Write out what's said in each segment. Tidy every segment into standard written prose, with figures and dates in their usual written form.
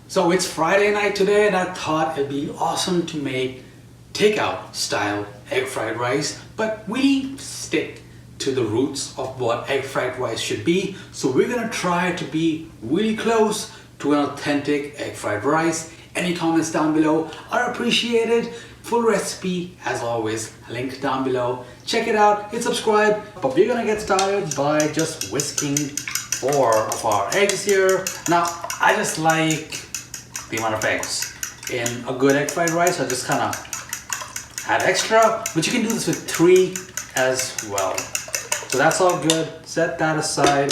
So it's Friday night today and I thought it'd be awesome to make takeout style egg fried rice, but really stick to the roots of what egg fried rice should be. So we're gonna try to be really close to an authentic egg fried rice. Any comments down below are appreciated. Full recipe, as always, linked down below. Check it out, hit subscribe. But we're gonna get started by just whisking 4 of our eggs here. Now, I just like the amount of eggs in a good egg fried rice. I just kind of add extra, but you can do this with 3 as well. So that's all good. Set that aside.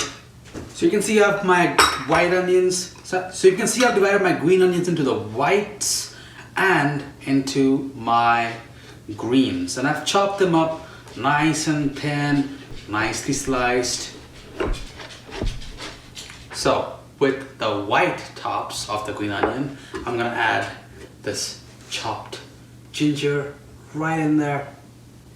So you can see I have my white onions. So you can see I've divided my green onions into the whites and into my greens. And I've chopped them up nice and thin, nicely sliced. So with the white tops of the green onion, I'm gonna add this chopped ginger right in there.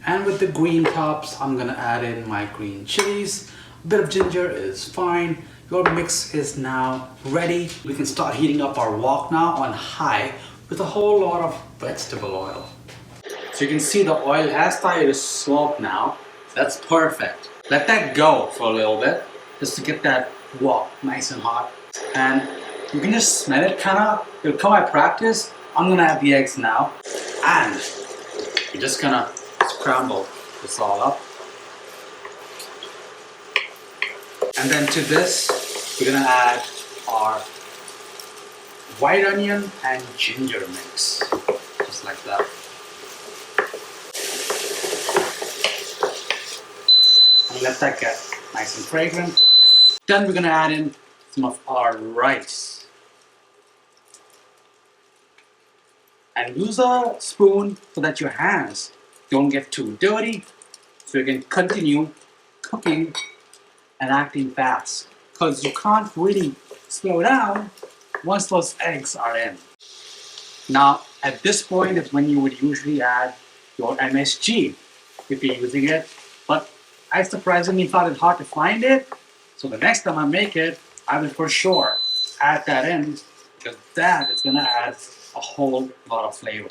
And with the green tops, I'm gonna add in my green chilies. A bit of ginger is fine. Your mix is now ready. We can start heating up our wok now on high with a whole lot of vegetable oil. So you can see the oil has started to smoke now. That's perfect. Let that go for a little bit, just to get that wok nice and hot. And you can just smell it kinda. It'll come by practice. I'm gonna add the eggs now. And we're just gonna scramble this all up. And then to this, we're gonna add our white onion and ginger mix, just like that. And let that get nice and fragrant. Then we're gonna add in some of our rice. And use a spoon so that your hands don't get too dirty, so you can continue cooking and acting fast. Because you can't really slow down once those eggs are in. Now, at this point is when you would usually add your MSG if you're using it, but I surprisingly found it hard to find it. So the next time I make it, I will for sure add that in, because that is gonna add a whole lot of flavor.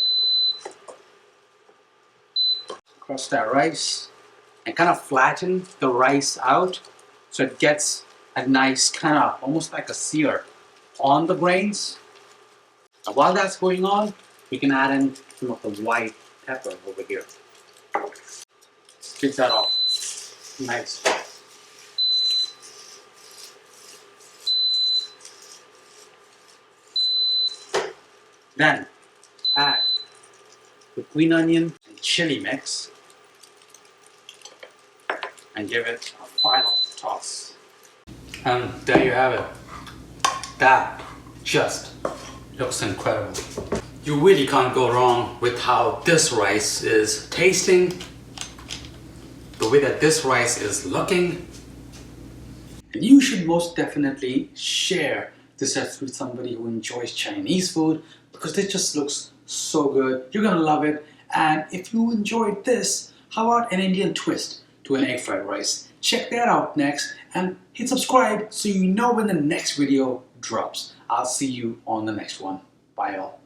Crush that rice and kind of flatten the rice out so it gets a nice kind of almost like a sear on the grains. Now while that's going on, we can add in some of the white pepper over here. Get that off. Nice. Then add the green onion and chili mix and give it a final toss. And there you have it. That just looks incredible. You really can't go wrong with how this rice is tasting, the way that this rice is looking. And you should most definitely share this recipe with somebody who enjoys Chinese food, because it just looks so good. You're gonna love it. And if you enjoyed this, how about an Indian twist to an egg fried rice? Check that out next and hit subscribe so you know when the next video drops. I'll see you on the next one. Bye all.